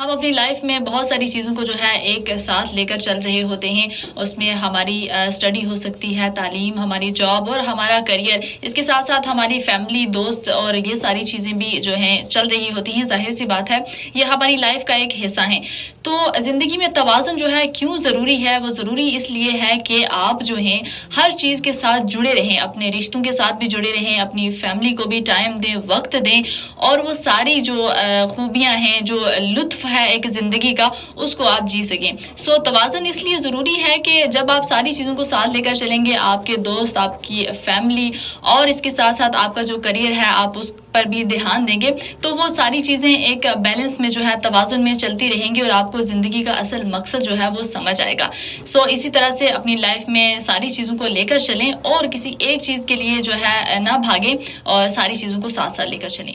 हम अपनी लाइफ में बहुत सारी चीज़ों को जो है एक साथ लेकर चल रहे होते हैं। उसमें हमारी स्टडी हो सकती है, तालीम, हमारी जॉब और हमारा करियर। इसके साथ साथ हमारी फैमिली, दोस्त और ये सारी चीज़ें भी जो हैं चल रही होती हैं। जाहिर सी बात है, ये हमारी लाइफ का एक हिस्सा है। तो ज़िंदगी में तवाज़ुन जो है क्यों ज़रूरी है? वो ज़रूरी इसलिए है कि आप जो हैं हर चीज़ के साथ जुड़े रहें, अपने रिश्तों के साथ भी जुड़े रहें, अपनी फैमिली को भी टाइम दें, वक्त दें और वो सारी जो खूबियाँ हैं, जो लुत्फ़ है एक ज़िंदगी का, उसको आप जी सकें। सो तवाज़ुन इसलिए ज़रूरी है कि जब आप सारी चीज़ों को साथ लेकर चलेंगे, आपके दोस्त, आपकी फैमिली और इसके साथ साथ आपका जो करियर है, आप उस पर भी ध्यान देंगे, तो वो सारी चीज़ें एक बैलेंस में जो है तवाज़ुन में चलती रहेंगी और आपको ज़िंदगी का असल मकसद जो है वो समझ आएगा। सो इसी तरह से अपनी लाइफ में सारी चीज़ों को लेकर चलें और किसी एक चीज़ के लिए जो है ना भागें और सारी चीज़ों को साथ साथ लेकर चलें।